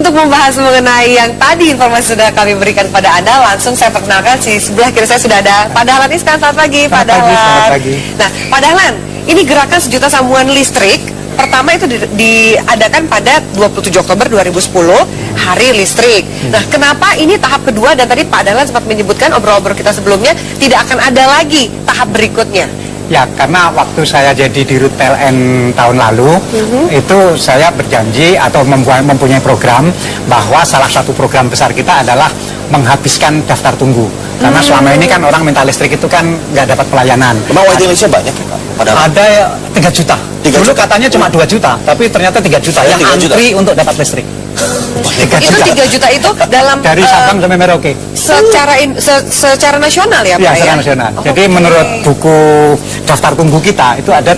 Untuk membahas mengenai yang tadi informasi sudah kami berikan kepada Anda, langsung saya perkenalkan di sebelah kiri saya sudah ada Pak Dahlan Iskan. Selamat pagi, Pak Dahlan. Selamat pagi. Nah, Pak Dahlan, ini gerakan sejuta sambungan listrik pertama itu diadakan pada 27 Oktober 2010, Hari Listrik. Nah, kenapa ini tahap kedua, dan tadi Pak Dahlan sempat menyebutkan obrol-obrol kita sebelumnya tidak akan ada lagi tahap berikutnya? Ya, karena waktu saya jadi Dirut PLN tahun lalu, itu saya berjanji atau mempunyai program bahwa salah satu program besar kita adalah menghabiskan daftar tunggu. Karena selama ini kan orang minta listrik itu kan nggak dapat pelayanan. Memang waiting listnya banyak ya, Pak? Ada 3 juta. 3 Dulu juta? katanya cuma 2 juta, tapi ternyata 3 juta yang 3 juta. antri untuk dapat listrik. 3 Itu 3 juta itu dalam dari Sabang sampai Merauke. secara nasional ya, Pak? Ya, secara nasional. Jadi menurut buku daftar tunggu kita itu ada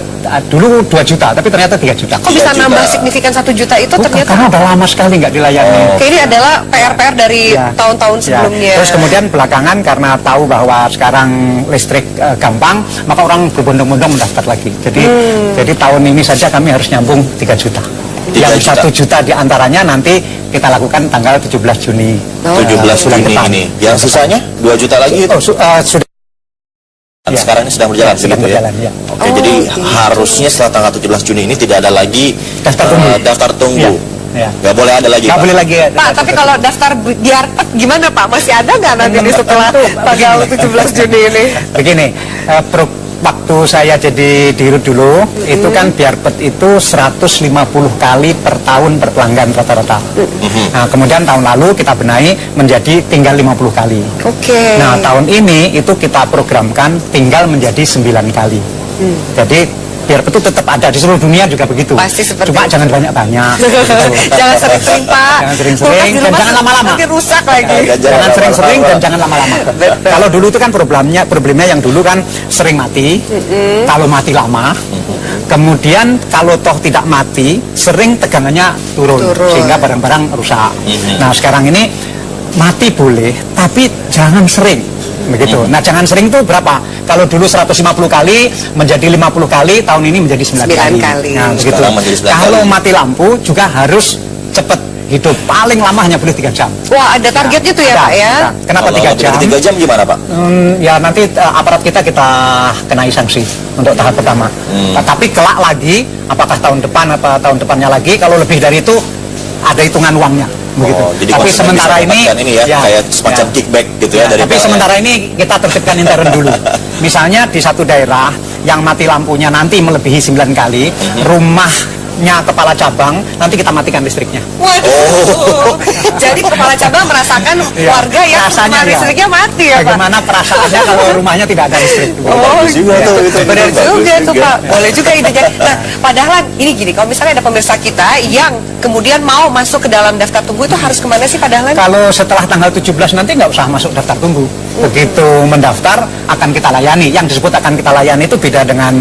dulu 2 juta, tapi ternyata 3 juta. Kok bisa nambah signifikan 1 juta itu? Bukan, Ternyata karena udah lama sekali nggak dilayani. Oke, ini adalah PR-PR dari tahun-tahun sebelumnya. Terus kemudian belakangan karena tahu bahwa sekarang listrik gampang, maka orang berbondong-bondong mendaftar lagi. Jadi tahun ini saja kami harus nyambung 3 juta. Yang 1 juta diantaranya nanti kita lakukan tanggal 17 Juni. 17 Juni ini. Yang sisanya 2 juta lagi itu? Sudah. Ya. Sekarang ini sedang berjalan, sedang begitu berjalan, ya? ya. Oke, jadi harusnya setelah tanggal 17 Juni ini tidak ada lagi daftar tunggu. Ya. Nggak boleh ada lagi, Nggak Pak? boleh lagi. Pak, tapi kalau daftar diarpet gimana, Pak? Masih ada nggak nanti setelah tanggal 17 Juni ini? Begini, waktu saya jadi Dirut dulu, itu kan biarpet itu 150 kali per tahun per pelanggan rata-rata. Nah, kemudian tahun lalu kita benahi menjadi tinggal 50 kali. Oke. Nah, tahun ini itu kita programkan tinggal menjadi 9 kali. Jadi biarpet itu tetap ada di seluruh dunia juga begitu. Pasti seperti Cuma itu. Jangan banyak-banyak. Jangan sering-sering, Pak. Jangan sering-sering dan jangan lama-lama. Nanti rusak lagi. Jangan sering-sering dan jangan lama-lama. Kalau dulu itu kan problemnya yang dulu kan sering mati. Kalau mati lama. Kemudian kalau toh tidak mati, sering tegangannya turun. Sehingga barang-barang rusak. Nah, sekarang ini mati boleh, tapi jangan sering. Begitu. Nah, jangan sering itu berapa? Kalau dulu 150 kali menjadi 50 kali, tahun ini menjadi 9 kali. Nah, begitu. Kalau mati lampu juga harus cepat hidup. Paling lama hanya boleh 3 jam. Wah, ada targetnya tuh ya, Pak ya? Kenapa 3 jam? 3 jam gimana, Pak? Ya nanti aparat kita kenai sanksi untuk tahap pertama. Tapi kelak lagi, apakah tahun depan atau tahun depannya lagi, kalau lebih dari itu ada hitungan uangnya. Begitu. Jadi tapi sementara ini kayak semacam kickback gitu ya, dari tapi sementara ini kita tertibkan intern dulu. Misalnya di satu daerah yang mati lampunya nanti melebihi 9 kali, rumahnya kepala cabang nanti kita matikan listriknya. Waduh. Jadi kepala cabang merasakan warga yang rumah listriknya mati ya, Pak? Bagaimana perasaannya kalau rumahnya tidak ada listrik? Oh, juga tuh, itu benar juga tuh, juga. Pak. Boleh juga idenya. Nah, padahal ini gini, kalau misalnya ada pemirsa kita yang kemudian mau masuk ke dalam daftar tunggu, itu harus kemana sih, Pak Dahlan? Kalau setelah tanggal 17 nanti nggak usah masuk daftar tunggu. Begitu mendaftar akan kita layani. Yang disebut akan kita layani itu beda dengan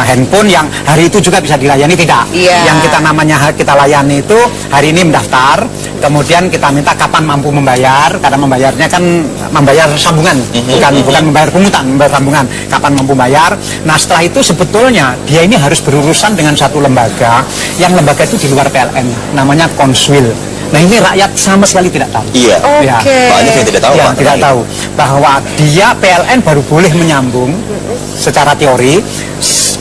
handphone yang hari itu juga bisa dilayani, tidak. Yang kita namanya kita layani itu hari ini mendaftar, kemudian kita minta kapan mampu membayar, karena membayarnya kan membayar sambungan, bukan membayar pungutan, membayar sambungan, kapan mampu bayar. Nah, setelah itu sebetulnya dia ini harus berurusan dengan satu lembaga, yang lembaga itu di luar PLN, namanya Konswil. Nah, ini rakyat sama sekali tidak tahu. Iya. Banyak yang tidak tahu, ya, Pak. tidak tahu bahwa dia PLN baru boleh menyambung secara teori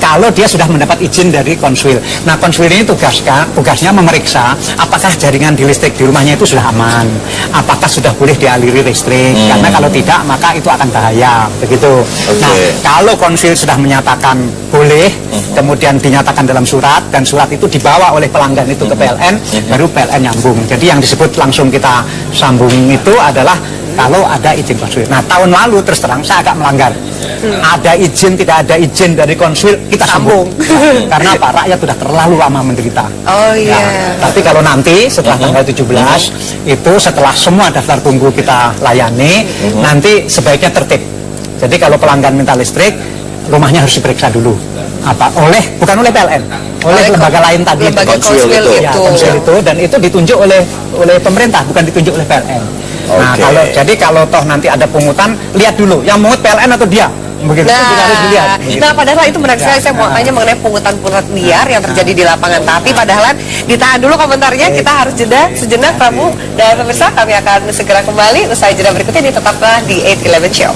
kalau dia sudah mendapat izin dari Konswil. Nah, Konswil ini tugasnya memeriksa apakah jaringan di listrik di rumahnya itu sudah aman, apakah sudah boleh dialiri listrik. Karena kalau tidak, maka itu akan bahaya. Begitu. Nah, kalau Konswil sudah menyatakan boleh, kemudian dinyatakan dalam surat, dan surat itu dibawa oleh pelanggan itu ke PLN, baru PLN nyambung. Jadi yang disebut langsung kita sambung itu adalah kalau ada izin Konswil. Nah, tahun lalu terus terang saya agak melanggar. Ada izin, tidak ada izin dari Konswil, kita sambung. Karena apa? Rakyat sudah terlalu lama menderita. Oh iya. Tapi kalau nanti setelah tanggal 17, itu setelah semua daftar tunggu kita layani, nanti sebaiknya tertib. Jadi kalau pelanggan minta listrik, rumahnya harus diperiksa dulu. Bukan oleh PLN, oleh lembaga lain tadi. Lembaga Konswil itu. Ya, Konswil itu, dan itu ditunjuk oleh pemerintah, bukan ditunjuk oleh PLN. Nah, kalau toh nanti ada pungutan, lihat dulu yang mungut PLN atau dia. begitu juga harus dilihat. Nah, padahal itu menarik sekali. Saya mau tanya mengenai pungutan liar yang terjadi di lapangan. Tapi padahal ditahan dulu komentarnya. Kita harus jeda sejenak, Prabu dan pemirsa. Kami akan segera kembali usai jeda berikut ini. Tetaplah di 8-11 Show.